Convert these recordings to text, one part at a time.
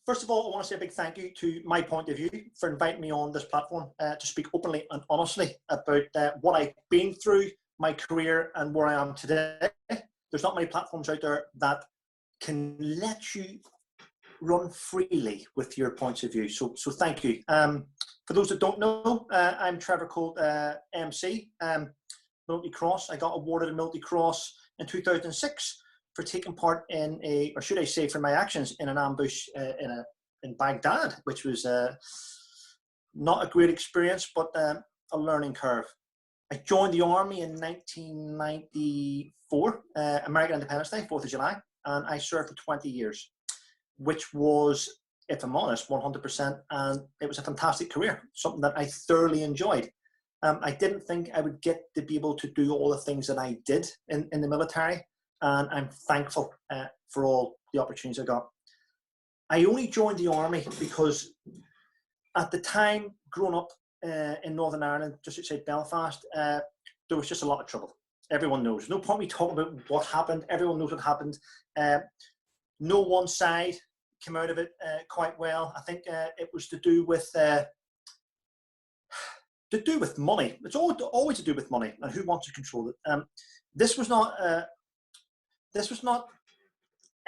First of all, I want to say a big thank you to My Point of View for inviting me on this platform to speak openly and honestly about what I've been through, my career, and where I am today. There's not many platforms out there that can let you run freely with your points of view. So thank you. For those that don't know, I'm Trevor Coult MC, Military Cross. I got awarded a Military Cross in 2006 for taking part in or should I say for my actions in an ambush in Baghdad, which was not a great experience, but a learning curve. I joined the army in 1994, American Independence Day, 4th of July, and I served for 20 years, which was, if I'm honest, 100%, and it was a fantastic career, something that I thoroughly enjoyed. I didn't think I would get to be able to do all the things that I did in the military, and I'm thankful for all the opportunities I got. I only joined the army because at the time, growing up in Northern Ireland, just outside Belfast, there was just a lot of trouble. Everyone knows. There's no point me talking about what happened. Everyone knows what happened. No one side came out of it quite well. I think it was to do with money. It's always to do with money and who wants to control it. This was not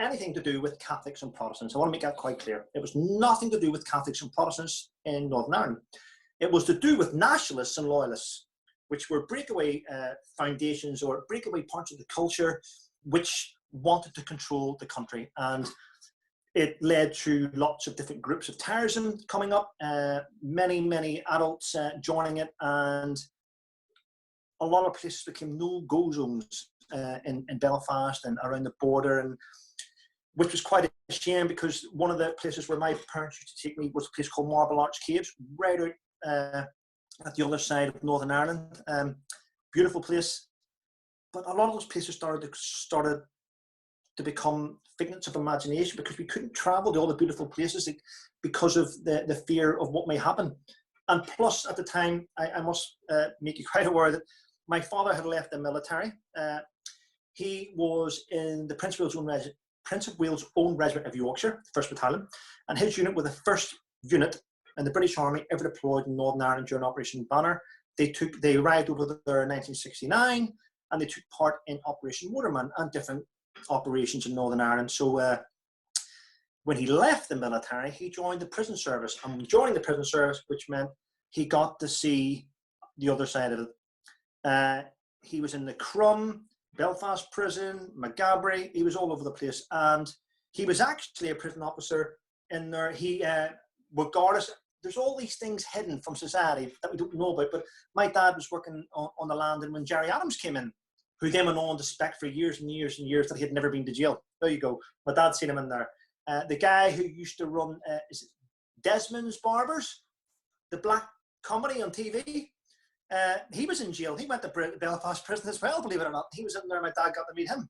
anything to do with Catholics and Protestants. I want to make that quite clear. It was nothing to do with Catholics and Protestants in Northern Ireland. It was to do with nationalists and loyalists, which were breakaway foundations or breakaway parts of the culture which wanted to control the country. And it led to lots of different groups of terrorism coming up, many adults joining it, and a lot of places became no-go zones in Belfast and around the border, and which was quite a shame because one of the places where my parents used to take me was a place called Marble Arch Caves, right out at the other side of Northern Ireland. Beautiful place, but a lot of those places started to become figments of imagination because we couldn't travel to all the beautiful places because of the fear of what may happen. And plus, at the time, I must make you quite aware that my father had left the military. He was in the Prince of Wales' own regiment of Yorkshire, 1st Battalion, and his unit were the first unit in the British Army ever deployed in Northern Ireland during Operation Banner. They arrived over there in 1969, and they took part in Operation Waterman and different operations in Northern Ireland. So when he left the military, he joined the prison service, and joining the prison service, which meant he got to see the other side of it. He was in the Crum, Belfast prison, Maghaberry. He was all over the place, and he was actually a prison officer in there. He regardless, there's all these things hidden from society that we don't know about, but my dad was working on the land, and when Gerry Adams came in, who then went on to spec for years and years and years that he had never been to jail. There you go. My dad seen him in there. The guy who used to run is it Desmond's Barbers, the black comedy on TV, he was in jail. He went to Belfast prison as well, believe it or not. He was in there. My dad got to meet him.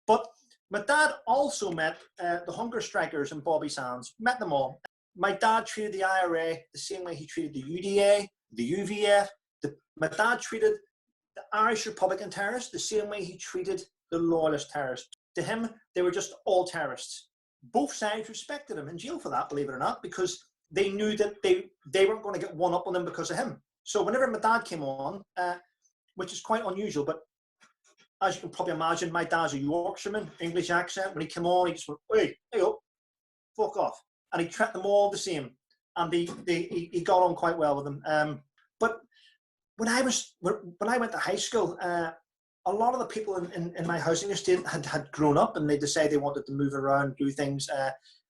But my dad also met the hunger strikers and Bobby Sands, met them all. My dad treated the IRA the same way he treated the UDA, the UVF. My dad treated the Irish Republican terrorists the same way he treated the loyalist terrorists. To him, they were just all terrorists. Both sides respected him in jail for that, believe it or not, because they knew that they weren't going to get one up on them because of him. So whenever my dad came on, which is quite unusual, but as you can probably imagine, my dad's a Yorkshireman, English accent. When he came on, he just went, hey up, fuck off. And he treated them all the same. And he got on quite well with them. But when I went to high school, a lot of the people in my housing estate had grown up, and they decided they wanted to move around, do things.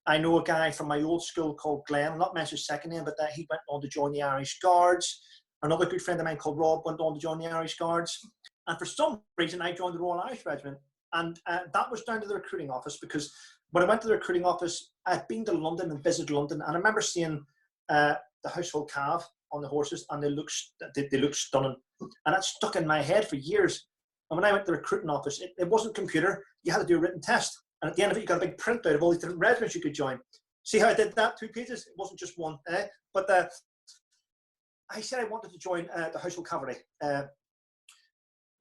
I know a guy from my old school called Glenn, I'm not mentioning his second name, but he went on to join the Irish Guards. Another good friend of mine called Rob went on to join the Irish Guards. And for some reason, I joined the Royal Irish Regiment. And that was down to the recruiting office, because when I went to the recruiting office, I'd been to London and visited London. And I remember seeing the household cav on the horses, and they look stunning. And that stuck in my head for years. And when I went to the recruiting office, it wasn't computer. You had to do a written test. And at the end of it, you got a big printout of all these different regiments you could join. See how I did that? 2 pages? It wasn't just one. But I said I wanted to join the household cavalry. And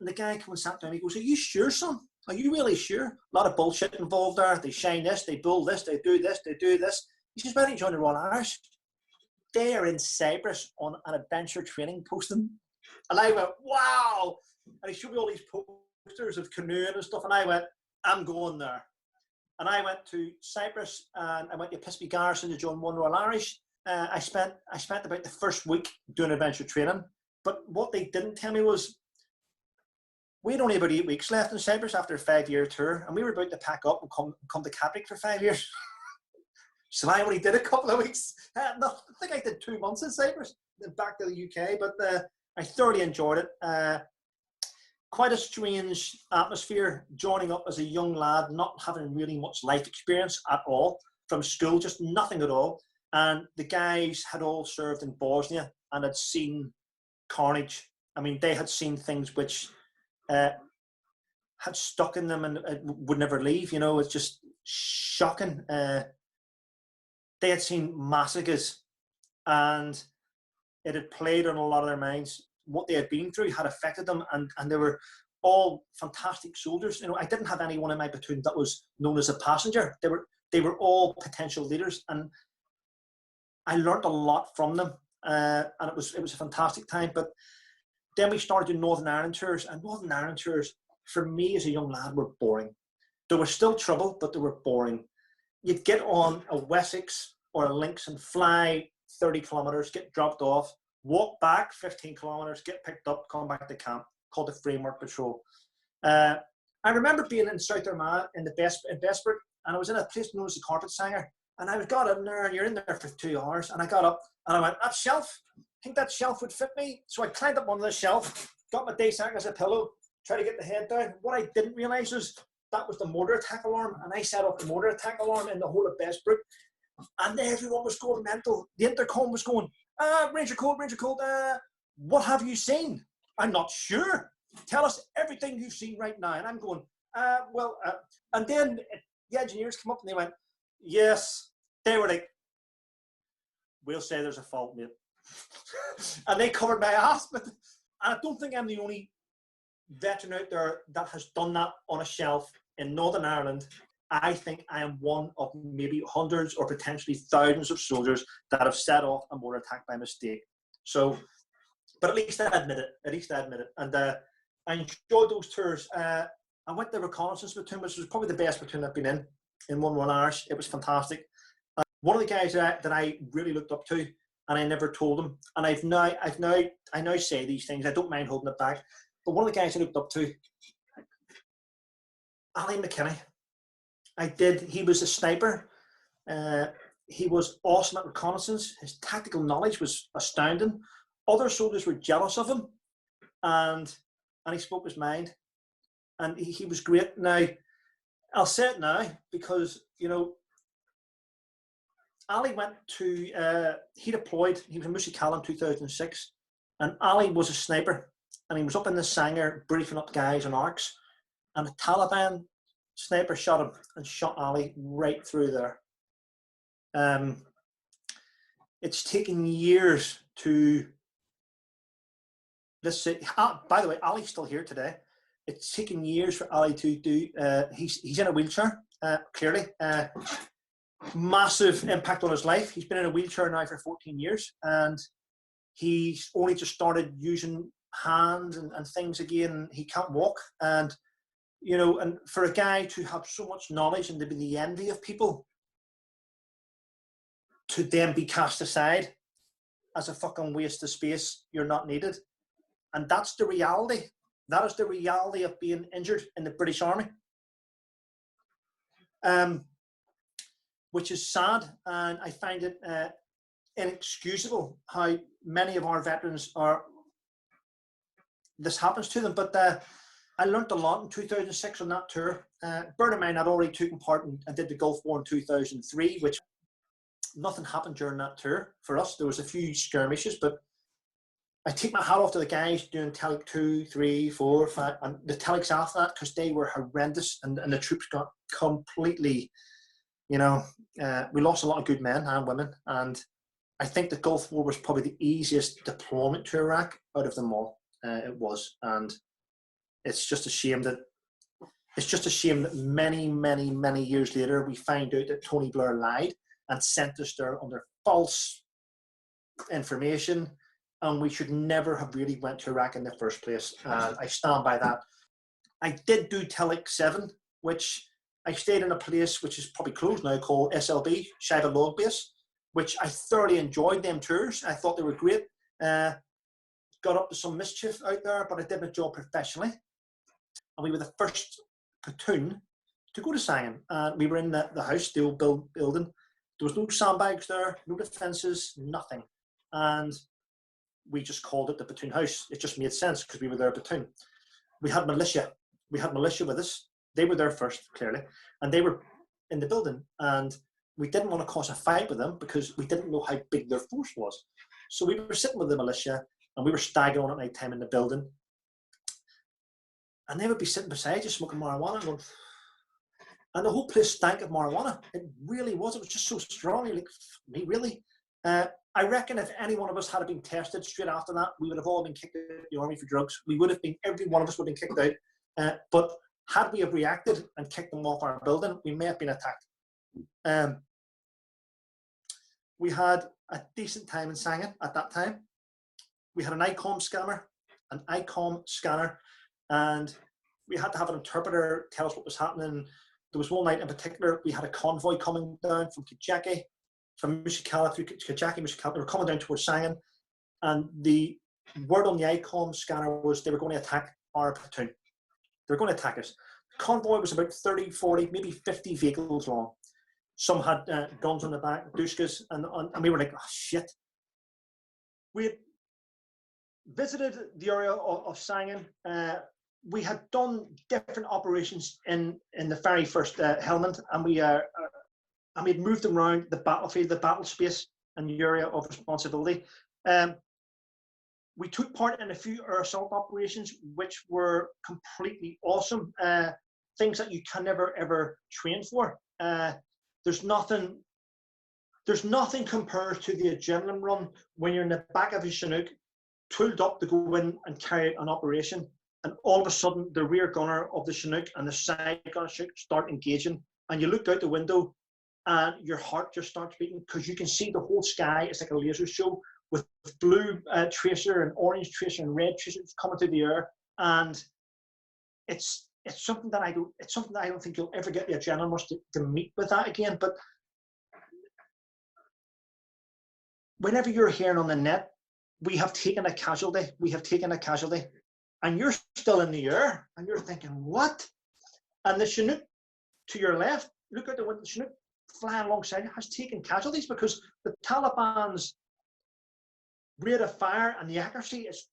the guy came and sat down. He goes, "Are you sure, son? Are you really sure?" A lot of bullshit involved there. They shine this, they bull this, they do this, they do this. He says, why don't you join the Royal Irish? They are in Cyprus on an adventure training posting. And I went, wow. And he showed me all these posters of canoeing and stuff. And I went, I'm going there. And I went to Cyprus and I went to Episcopi Garrison to join One Royal Irish. I spent about the first week doing adventure training. But what they didn't tell me was we had only about 8 weeks left in Cyprus after a 5-year tour. And we were about to pack up and come to Capri for 5 years. So I only did a couple of weeks. No, I think I did 2 months in Cyprus, then back to the UK. But I thoroughly enjoyed it. Quite a strange atmosphere, joining up as a young lad, not having really much life experience at all from school, just nothing at all. And the guys had all served in Bosnia and had seen carnage. I mean, they had seen things which had stuck in them and would never leave. You know, it's just shocking. They had seen massacres, and it had played on a lot of their minds. What they had been through had affected them, and they were all fantastic soldiers. You know, I didn't have anyone in my platoon that was known as a passenger. They were all potential leaders, and I learned a lot from them. And it was a fantastic time. But then we started doing Northern Ireland tours, and Northern Ireland tours for me as a young lad were boring. There was still trouble, but they were boring. You'd get on a Wessex or a Lynx and fly 30 kilometres, get dropped off, walk back 15 kilometres, get picked up, come back to camp, called the Framework Patrol. I remember being in South Armagh in Bessbrook, and I was in a place known as the Carpet Singer, and I got in there, and you're in there for 2 hours, and I got up, and I went, that shelf, I think that shelf would fit me. So I climbed up on the shelf, got my day sack as a pillow, tried to get the head down. What I didn't realise was that was the mortar attack alarm, and I set up the mortar attack alarm in the whole of Bessbrook, and everyone was going mental. The intercom was going, Ranger Coult, what have you seen? I'm not sure. Tell us everything you've seen right now. And I'm going, and then the engineers come up and they went, yes. They were like, we'll say there's a fault, mate. And they covered my ass. And I don't think I'm the only veteran out there that has done that on a shelf in Northern Ireland. I think I am one of maybe hundreds or potentially thousands of soldiers that have set off a mortar attack by mistake. So, but at least I admit it. And I enjoyed those tours. I went to the reconnaissance platoon, which was probably the best platoon I've been in One Royal Irish. It was fantastic. One of the guys that I really looked up to, and I never told him, and I now say these things. I don't mind holding it back. But one of the guys I looked up to, Ali McKinney. I did. He was a sniper. He was awesome at reconnaissance. His tactical knowledge was astounding. Other soldiers were jealous of him, and he spoke his mind. And he was great. Now, I'll say it now because, you know, Ali went to, he deployed, he was in Musikala in 2006, and Ali was a sniper, and he was up in the Sanger briefing up guys on arcs, and a Taliban sniper shot him and shot Ali right through there. It's taken years to, let's say, by the way, Ali's still here today. It's taken years for Ali to do, he's in a wheelchair, clearly. Massive impact on his life. He's been in a wheelchair now for 14 years, and he's only just started using hands and things again. He can't walk, and you know, and for a guy to have so much knowledge and to be the envy of people, to then be cast aside as a fucking waste of space, you're not needed. And that's the reality. That is the reality of being injured in the British Army. Which is sad, and I find it inexcusable how many of our veterans this happens to them. But I learned a lot in 2006 on that tour. Bear in mind, I'd already taken part and did the Gulf War in 2003, which nothing happened during that tour for us. There was a few skirmishes, but I take my hat off to the guys doing Telic 2, 3, 4, 5, and the Telics after that, because they were horrendous, and the troops got completely, you know, we lost a lot of good men and women, and I think the Gulf War was probably the easiest deployment to Iraq out of them all. It was, and it's just a shame that many, many, many years later we find out that Tony Blair lied, and sent us there under false information, and we should never have really went to Iraq in the first place. And I stand by that. I did do Telic 7, which I stayed in a place which is probably closed now called SLB, Shiva Log Base, which I thoroughly enjoyed them tours. I thought they were great. Got up to some mischief out there, but I did my job professionally. And we were the first platoon to go to Sangin. And we were in the house, the old building. There was no sandbags there, no defences, nothing. And we just called it the platoon house. It just made sense because we were their platoon. We had militia. We had militia with us. They were there first, clearly. And they were in the building. And we didn't want to cause a fight with them because we didn't know how big their force was. So we were sitting with the militia and we were staggering on at night time in the building. And they would be sitting beside you smoking marijuana and going, and the whole place stank of marijuana. It really was. It was just so strong. You're like, me, really? I reckon if any one of us had been tested straight after that, we would have all been kicked out of the army for drugs. We would have been, every one of us would have been kicked out. But had we have reacted and kicked them off our building, we may have been attacked. We had a decent time in Sangin at that time. We had an ICOM scanner, and we had to have an interpreter tell us what was happening. There was one night in particular, we had a convoy coming down from Kajaki, from Mushkala through Kajaki, Mushkala. They were coming down towards Sangin, and the word on the ICOM scanner was they were going to attack our platoon. They were going to attack us. The convoy was about 30, 40, maybe 50 vehicles long. Some had guns on the back, dushkas, and we were like, oh, shit. We had visited the area of Sangin. We had done different operations in the very first Helmand, and we had moved them around the battlefield, the battle space, and the area of responsibility. We took part in a few air assault operations, which were completely awesome. Things that you can never ever train for. There's nothing compared to the adrenaline run when you're in the back of a Chinook, tooled up to go in and carry out an operation, and all of a sudden the rear gunner of the Chinook and the side gunner start engaging, and you look out the window and your heart just starts beating because you can see the whole sky. It's like a laser show with blue tracer and orange tracer and red tracer coming through the air, and it's something that I don't think you'll ever get the adrenaline rush to meet with that again. But whenever you're hearing on the net, we have taken a casualty, and you're still in the air, and you're thinking, what? And the Chinook to your left, look out the window, the Chinook flying alongside has taken casualties because the Taliban's rate of fire and the accuracy is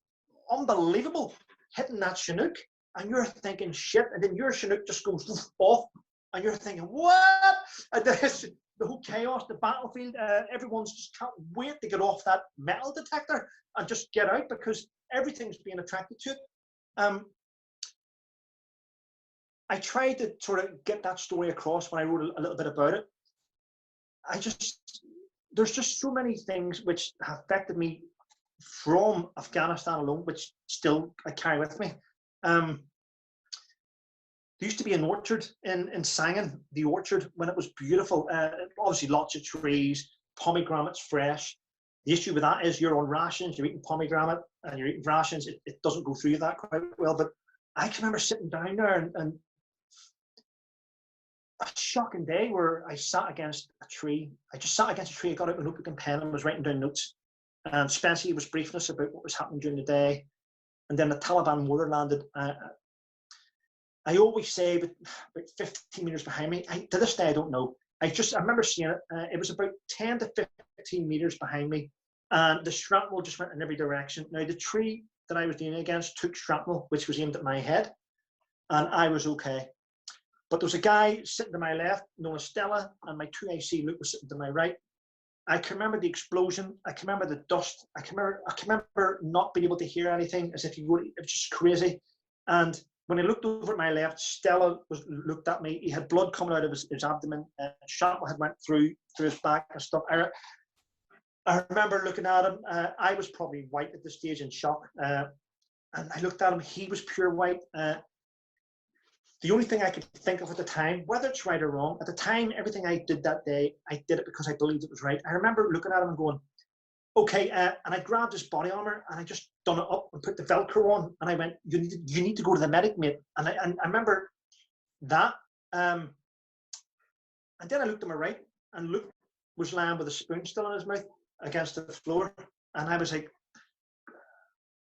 unbelievable, hitting that Chinook, and you're thinking, shit, and then your Chinook just goes off, and you're thinking, what? And the whole chaos, the battlefield, everyone's just can't wait to get off that metal detector and just get out because everything's being attracted to it. I tried to sort of get that story across when I wrote a little bit about it. There's just so many things which have affected me from Afghanistan alone, which still I carry with me. There used to be an orchard in Sangin, the orchard, when it was beautiful. Obviously lots of trees, pomegranates fresh. The issue with that is you're on rations, you're eating pomegranate and you're eating rations. It doesn't go through that quite well. But I can remember sitting down there and a shocking day where I sat against a tree. I just sat against a tree. I got out my notebook and pen and was writing down notes. And Spencer was briefing us about what was happening during the day. And then the Taliban mortar landed. I always say about 15 meters behind me. To this day, I don't know. I remember seeing it. It was about 10 to 15 meters behind me. And the shrapnel just went in every direction. Now, the tree that I was leaning against took shrapnel, which was aimed at my head. And I was okay. But there was a guy sitting to my left, known as Stella, and my 2AC Luke was sitting to my right. I can remember the explosion. I can remember the dust. I can remember not being able to hear anything, as if it was just crazy. And when I looked over at my left, Stella looked at me. He had blood coming out of his abdomen. Shrapnel had went through his back and stuff. I remember looking at him. I was probably white at this stage in shock. And I looked at him. He was pure white. the only thing I could think of at the time, whether it's right or wrong, at the time, everything I did that day, I did it because I believed it was right. I remember looking at him and going, okay, and I grabbed his body armor and I just done it up and put the Velcro on, and I went, you need to go to the medic, mate. And I remember that. And then I looked to my right, and Luke was lying with a spoon still in his mouth against the floor. And I was like,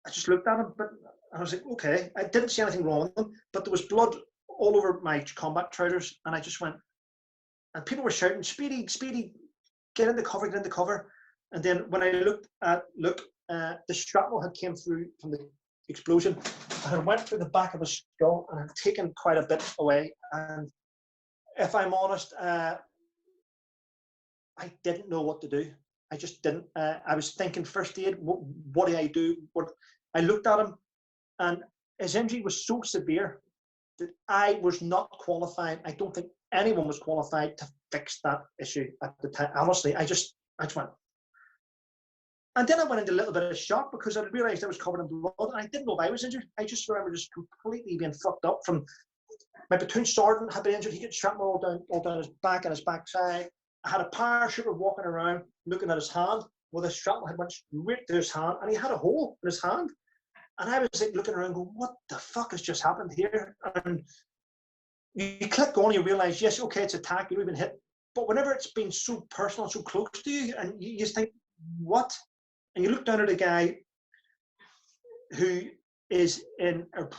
I just looked at him, but I was like, okay. I didn't see anything wrong with him, but there was blood all over my combat trousers. And I just went, and people were shouting, Speedy, Speedy, get in the cover, get in the cover. And then when I looked at Luke, the shrapnel had came through from the explosion and it went through the back of his skull and had taken quite a bit away. And if I'm honest, I didn't know what to do. I just didn't. I was thinking first aid. What do I do? I looked at him, and his injury was so severe that I was not qualified. I don't think anyone was qualified to fix that issue at the time. Honestly, I just went. And then I went into a little bit of shock because I realised I was covered in blood, and I didn't know if I was injured. I just remember just completely being fucked up. From my platoon sergeant had been injured. He got shrapnel all down his back and his backside. I had a paratrooper walking around looking at his hand. Well, the shrapnel had went straight to his hand, and he had a hole in his hand. And I was like looking around going, what the fuck has just happened here? And you click on, you realise, yes, okay, it's attack, you've been hit. But whenever it's been so personal, so close to you, and you just think, what? And you look down at a guy who is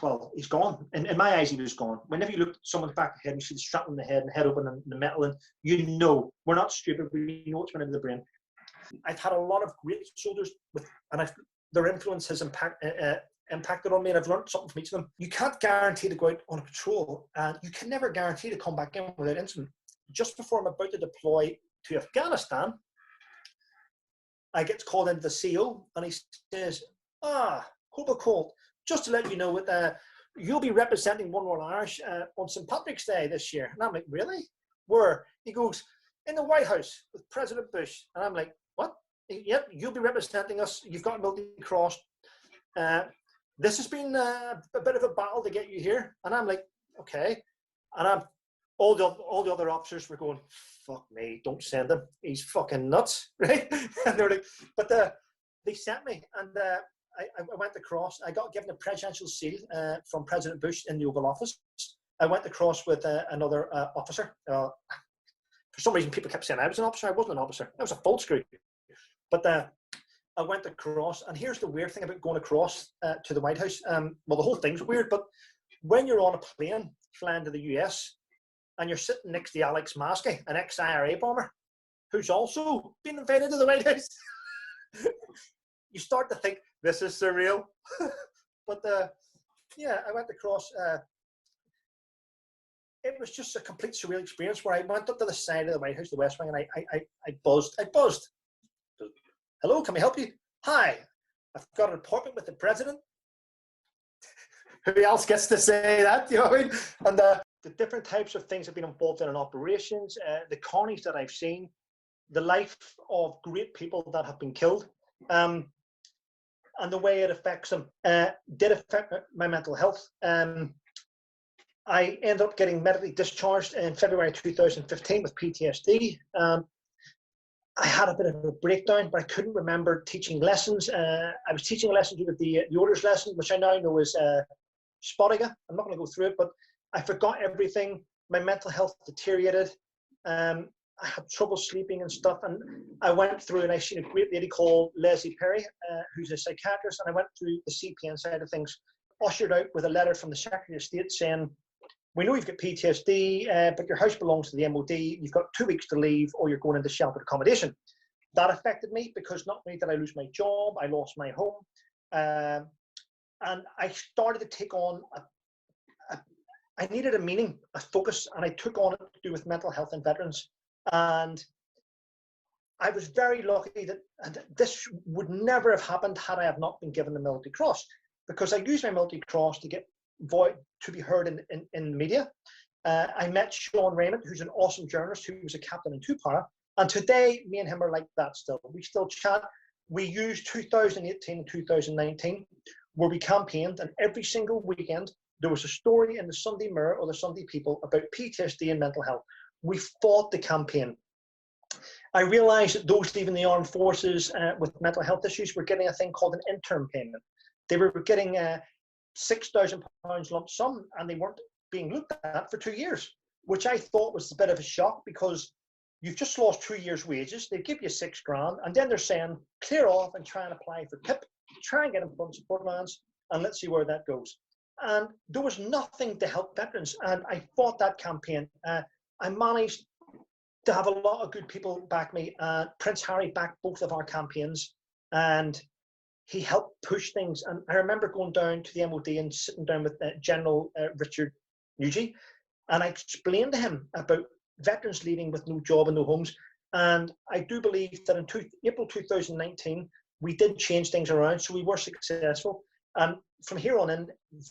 well, he's gone. In my eyes, he was gone. Whenever you look at someone's back of the head, you see the shrapnel in the head and head open and the metal, and you know, we're not stupid, we know what's going into the brain. I've had a lot of great soldiers, their influence has impacted on me, and I've learned something from each of them. You can't guarantee to go out on a patrol, and you can never guarantee to come back in without incident. Just before I'm about to deploy to Afghanistan, I get called into the CO, and he says, Trevor Coult, just to let you know that you'll be representing One Royal Irish on St. Patrick's Day this year. And I'm like, really? Where? He goes, in the White House with President Bush. And I'm like, what? Yep, you'll be representing us. You've got a military cross. This has been a bit of a battle to get you here. And I'm like, okay. And all the other officers were going, fuck me, don't send him. He's fucking nuts, right? And they're like, but they sent me, and I went across. I got given a presidential seal from President Bush in the Oval Office. I went across with another officer. For some reason, people kept saying I was an officer. I wasn't an officer. I was a full screw. But I went across, and here's the weird thing about going across to the White House. Well, the whole thing's weird, but when you're on a plane flying to the US, and you're sitting next to Alex Maskey, an ex-IRA bomber, who's also been invited to the White House, you start to think, this is surreal. But yeah, I went across. It was just a complete surreal experience where I went up to the side of the White House, the West Wing, and I buzzed. Hello, can we help you? Hi, I've got an appointment with the president. Who else gets to say that? You know what I mean? And the different types of things I've been involved in operations, the carnage that I've seen, the life of great people that have been killed, and the way it affects them did affect my mental health. I ended up getting medically discharged in February 2015 with PTSD. I had a bit of a breakdown, but I couldn't remember teaching lessons. I was teaching a lesson with the orders lesson, which I now know is Spottiga. I'm not going to go through it, but I forgot everything. My mental health deteriorated. I had trouble sleeping and stuff. And I went through, and I seen a great lady called Leslie Perry, who's a psychiatrist. And I went through the CPN side of things, ushered out with a letter from the Secretary of State saying, we know you've got PTSD, but your house belongs to the MOD. You've got 2 weeks to leave, or you're going into sheltered accommodation. That affected me because not only did I lose my job, I lost my home. And I started to take on, I needed a meaning, a focus, and I took on it to do with mental health and veterans. And I was very lucky that this would never have happened had I have not been given the Military Cross, because I used my Military Cross to get to be heard in the media. I met Sean Raymond, who's an awesome journalist who was a captain in 2 Para, and today me and him are like that still. We still chat. We used 2018 and 2019 where we campaigned, and every single weekend there was a story in the Sunday Mirror or the Sunday People about PTSD and mental health. We fought the campaign. I realised that those leaving the armed forces with mental health issues were getting a thing called an interim payment. They were getting £6,000 lump sum, and they weren't being looked at for 2 years, which I thought was a bit of a shock, because you've just lost 2 years' wages. They give you £6,000, and then they're saying clear off and try and apply for PIP, try and get employment support allowance, and let's see where that goes. And there was nothing to help veterans, and I fought that campaign. I managed to have a lot of good people back me. Prince Harry backed both of our campaigns, and he helped push things. And I remember going down to the MOD and sitting down with General Richard Nugent, and I explained to him about veterans leaving with no job and no homes. And I do believe that in April 2019, we did change things around, so we were successful. And from here on in,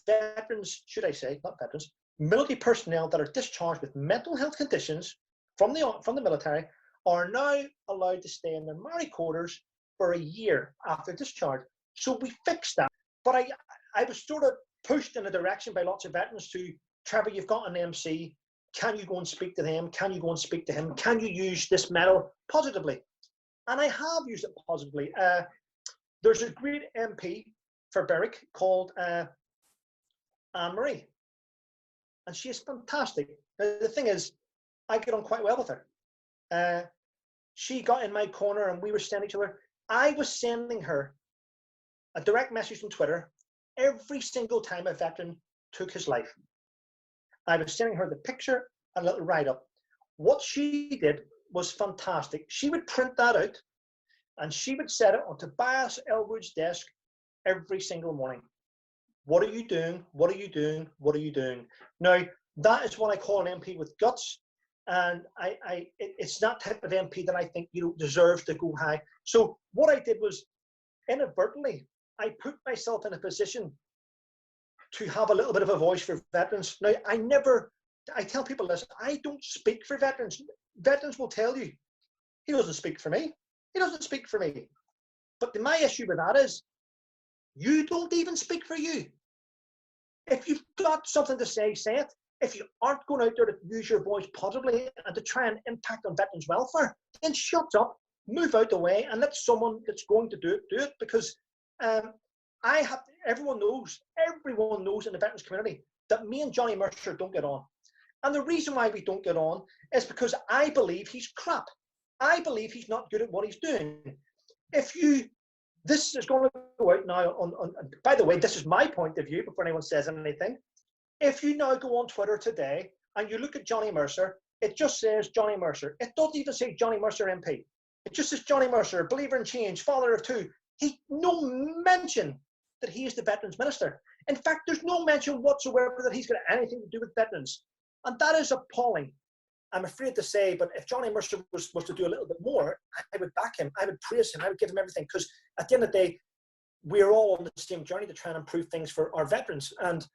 veterans, should I say, not veterans, military personnel that are discharged with mental health conditions from the military are now allowed to stay in their married quarters for a year after discharge. So we fixed that. But I was sort of pushed in a direction by lots of veterans to, Trevor, you've got an MC. Can you go and speak to them? Can you go and speak to him? Can you use this medal positively? And I have used it positively. There's a great MP for Berwick called Anne-Marie. And she is fantastic. Now, the thing is, I get on quite well with her. She got in my corner and we were sending each other. I was sending her a direct message on Twitter every single time a veteran took his life. I was sending her the picture, a little write-up. What she did was fantastic. She would print that out and she would set it on Tobias Elwood's desk every single morning. What are you doing? What are you doing? What are you doing? Now, that is what I call an MP with guts. And it's that type of MP that I think, you know, deserves to go high. So what I did was, inadvertently, I put myself in a position to have a little bit of a voice for veterans. Now, I tell people this, I don't speak for veterans. Veterans will tell you, he doesn't speak for me. He doesn't speak for me. But my issue with that is, you don't even speak for you. If you've got something to say, say it. If you aren't going out there to use your voice positively and to try and impact on veterans' welfare, then shut up, move out the way, and let someone that's going to do it. Because everyone knows in the veterans community that me and Johnny Mercer don't get on. And the reason why we don't get on is because I believe he's crap. I believe he's not good at what he's doing. This is going to go out now by the way, this is my point of view before anyone says anything. If you now go on Twitter today and you look at Johnny Mercer, it just says Johnny Mercer. It doesn't even say Johnny Mercer MP. It just says Johnny Mercer, believer in change, father of two. No mention that he is the Veterans Minister. In fact, there's no mention whatsoever that he's got anything to do with veterans. And that is appalling. I'm afraid to say, but if Johnny Mercer was to do a little bit more, I would back him. I would praise him. I would give him everything. Because at the end of the day, we're all on the same journey to try and improve things for our veterans. And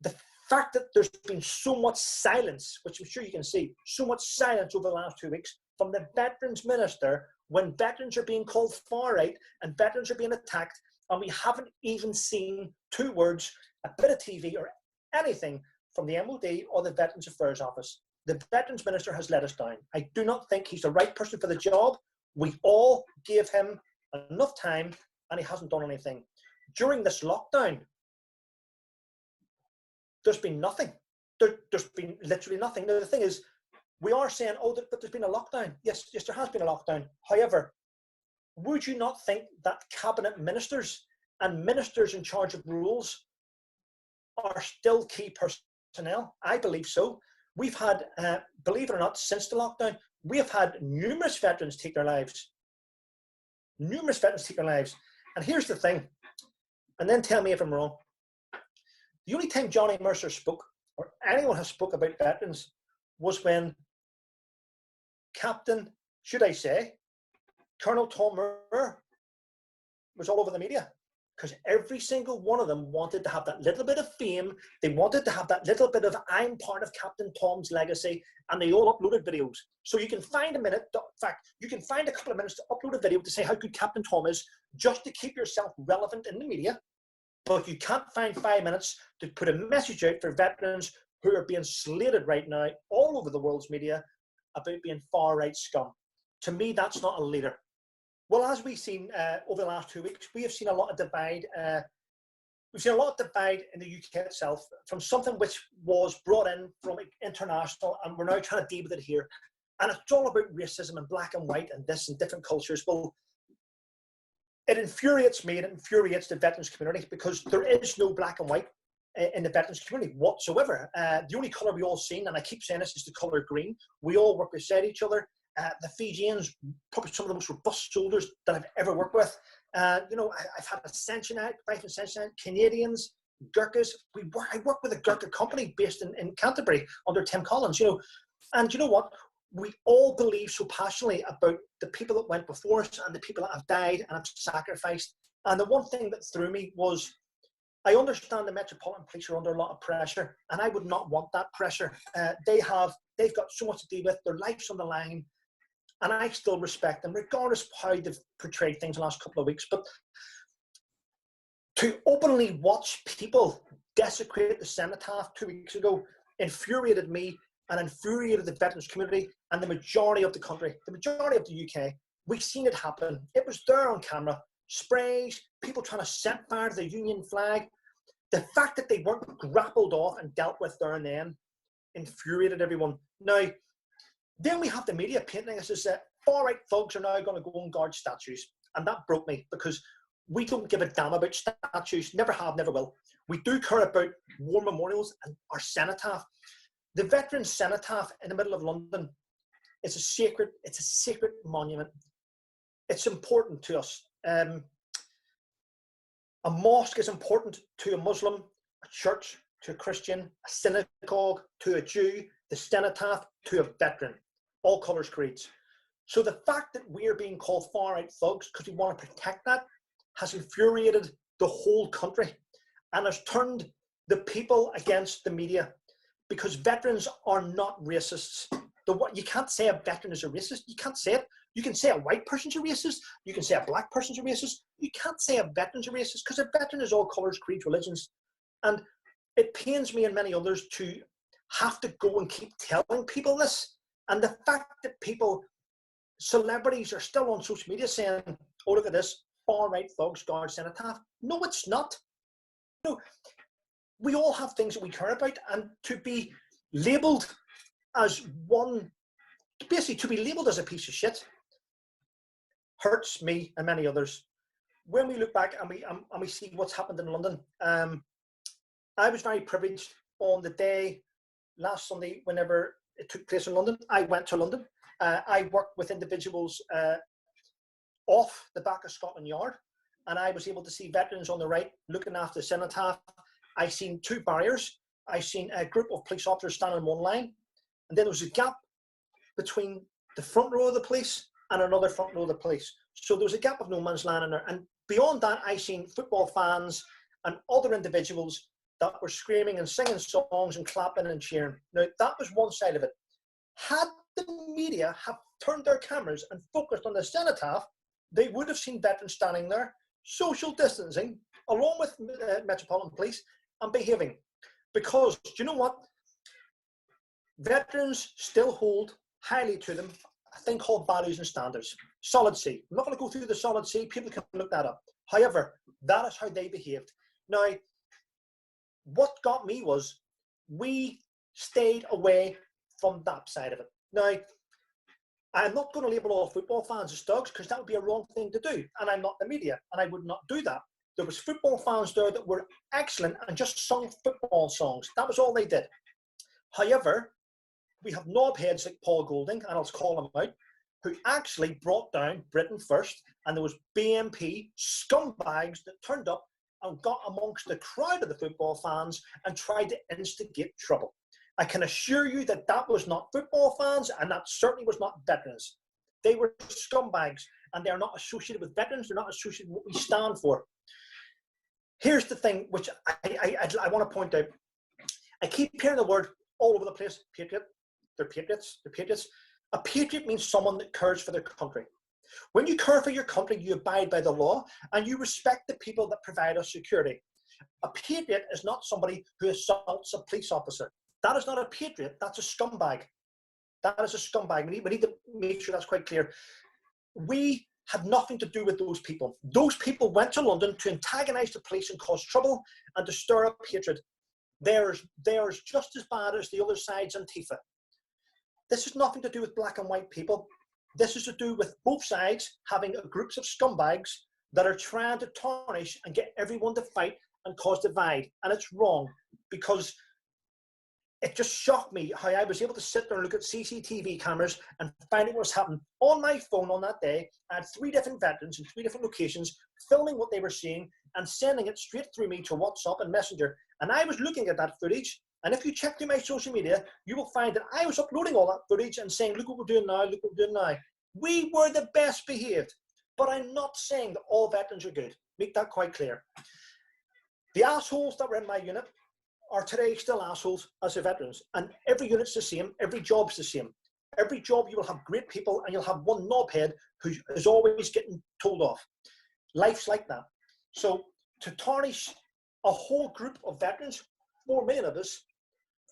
the fact that there's been so much silence, which I'm sure you can see, so much silence over the last 2 weeks from the Veterans Minister when veterans are being called far right and veterans are being attacked, and we haven't even seen 2 words, a bit of TV or anything from the MOD or the Veterans Affairs Office. The Veterans Minister has let us down. I do not think he's the right person for the job. We all gave him enough time and he hasn't done anything. During this lockdown, there's been nothing. There's been literally nothing. Now, the thing is, we are saying, oh, but there's been a lockdown. Yes, there has been a lockdown. However, would you not think that cabinet ministers and ministers in charge of rules are still key personnel? I believe so. We've had, believe it or not, since the lockdown, we have had numerous veterans take their lives. Numerous veterans take their lives. And here's the thing, and then tell me if I'm wrong. The only time Johnny Mercer spoke, or anyone has spoke about veterans, was when Captain, should I say, Colonel Tom Moore was all over the media. Because every single one of them wanted to have that little bit of fame. They wanted to have that little bit of, I'm part of Captain Tom's legacy, and they all uploaded videos. So you can find a minute, in fact, you can find a couple of minutes to upload a video to say how good Captain Tom is, just to keep yourself relevant in the media. but you can't find 5 minutes to put a message out for veterans who are being slated right now all over the world's media about being far-right scum. To me, that's not a leader. Well, as we've seen over the last 2 weeks, we have seen a lot of divide. We've seen a lot of divide in the UK itself from something which was brought in from international, and we're now trying to deal with it here. And it's all about racism and black and white and this and different cultures. Well, it infuriates me, it infuriates the veterans community, because there is no black and white in the veterans community whatsoever. The only colour we all seen, and I keep saying this, is the colour green. We all work beside each other. The Fijians, probably some of the most robust soldiers that I've ever worked with. You know, I've had Ascensionite, Canadians, Gurkhas. I work with a Gurkha company based in Canterbury under Tim Collins, you know. And you know what? We all believe so passionately about the people that went before us and the people that have died and have sacrificed. And the one thing that threw me was, I understand the Metropolitan Police are under a lot of pressure, and I would not want that pressure. They've got so much to deal with, their life's on the line, and I still respect them, regardless of how they've portrayed things the last couple of weeks. But to openly watch people desecrate the Cenotaph 2 weeks ago infuriated me and infuriated the veterans community and the majority of the country, the majority of the UK. We've seen it happen. It was there on camera. Sprays, people trying to set fire to the Union flag. The fact that they weren't grappled off and dealt with there and then infuriated everyone. Now, then we have the media painting us as far-right thugs are now going to go and guard statues. And that broke me, because we don't give a damn about statues. Never have, never will. We do care about war memorials and our cenotaph. The Veterans Cenotaph in the middle of London is a sacred monument. It's important to us. A mosque is important to a Muslim, a church to a Christian, a synagogue to a Jew, the Cenotaph to a veteran, all colours, creeds. So the fact that we're being called far-right thugs because we want to protect that has infuriated the whole country and has turned the people against the media, because veterans are not racists. You can't say a veteran is a racist. You can't say it. You can say a white person's a racist. You can say a black person's a racist. You can't say a veteran's a racist, because a veteran is all colours, creeds, religions. And it pains me and many others to have to go and keep telling people this. And the fact that celebrities are still on social media saying, oh, look at this, far-right thugs guard Cenotaph. No, it's not. No, we all have things that we care about, and to be labelled as basically to be labelled as a piece of shit hurts me and many others. When we look back and we see what's happened in London, I was very privileged on the day last Sunday, whenever it took place in London. I went to London. I worked with individuals off the back of Scotland Yard, and I was able to see veterans on the right looking after the Cenotaph. I seen two barriers. I seen a group of police officers standing in one line, and then there was a gap between the front row of the police and another front row of the police. So there was a gap of no man's land in there. And beyond that, I seen football fans and other individuals that were screaming and singing songs and clapping and cheering. Now, that was one side of it. Had the media have turned their cameras and focused on the Cenotaph, they would have seen veterans standing there, social distancing, along with Metropolitan Police, and behaving. Because, do you know what? Veterans still hold highly to them a thing called values and standards. Solid C. I'm not going to go through the solid C. People can look that up. However, that is how they behaved. Now, what got me was we stayed away from that side of it. Now, I'm not going to label all football fans as thugs, because that would be a wrong thing to do. And I'm not the media, and I would not do that. There was football fans there that were excellent and just sung football songs. That was all they did. However, we have knobheads like Paul Golding, and I'll call him out, who actually brought down Britain First, and there was BNP scumbags that turned up and got amongst the crowd of the football fans and tried to instigate trouble. I can assure you that that was not football fans, and that certainly was not veterans. They were scumbags, and they are not associated with veterans. They're not associated with what we stand for. Here's the thing which I want to point out. I keep hearing the word all over the place, patriot. They're patriots. They're patriots. A patriot means someone that cares for their country. When you care for your country, you abide by the law, and you respect the people that provide us security. A patriot is not somebody who assaults a police officer. That is not a patriot. That's a scumbag. That is a scumbag. We need to make sure that's quite clear. We had nothing to do with those people. Those people went to London to antagonize the police and cause trouble and to stir up hatred. They're just as bad as the other side's Antifa. This has nothing to do with black and white people. This is to do with both sides having groups of scumbags that are trying to tarnish and get everyone to fight and cause divide. And it's wrong, because it just shocked me how I was able to sit there and look at CCTV cameras and find out what was happening. On my phone on that day, I had 3 different veterans in 3 different locations filming what they were seeing and sending it straight through me to WhatsApp and Messenger. And I was looking at that footage. And if you check through my social media, you will find that I was uploading all that footage and saying, look what we're doing now, look what we're doing now. We were the best behaved. But I'm not saying that all veterans are good. Make that quite clear. The assholes that were in my unit are today still assholes as the veterans. And every unit's the same. Every job's the same. Every job you will have great people and you'll have one knobhead who is always getting told off. Life's like that. So to tarnish a whole group of veterans, 4 million of us,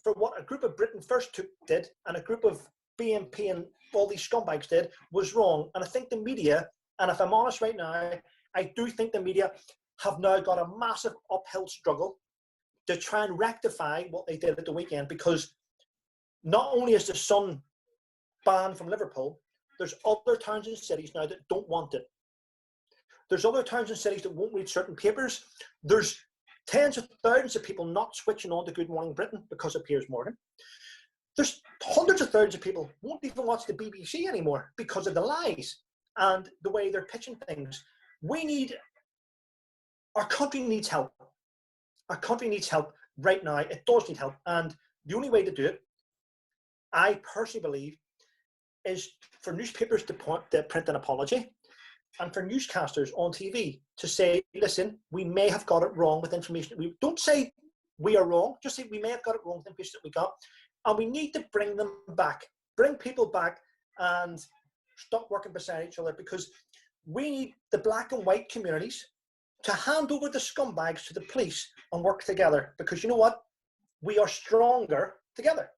for what a group of Britain First did and a group of BNP and all these scumbags did was wrong. And I think the media, and if I'm honest right now, I do think the media have now got a massive uphill struggle to try and rectify what they did at the weekend, because not only is the Sun banned from Liverpool, there's other towns and cities now that don't want it. There's other towns and cities that won't read certain papers. There's tens of thousands of people not switching on to Good Morning Britain because of Piers Morgan. There's hundreds of thousands of people who won't even watch the BBC anymore because of the lies and the way they're pitching things. Our country needs help. Our country needs help right now. It does need help. And the only way to do it, I personally believe, is for newspapers to print an apology, and for newscasters on TV to say, listen, we may have got it wrong with information. We don't say we are wrong, just say we may have got it wrong with information that we got. And we need to bring them back, bring people back and stop working beside each other, because we need the black and white communities to hand over the scumbags to the police and work together, because you know what? We are stronger together.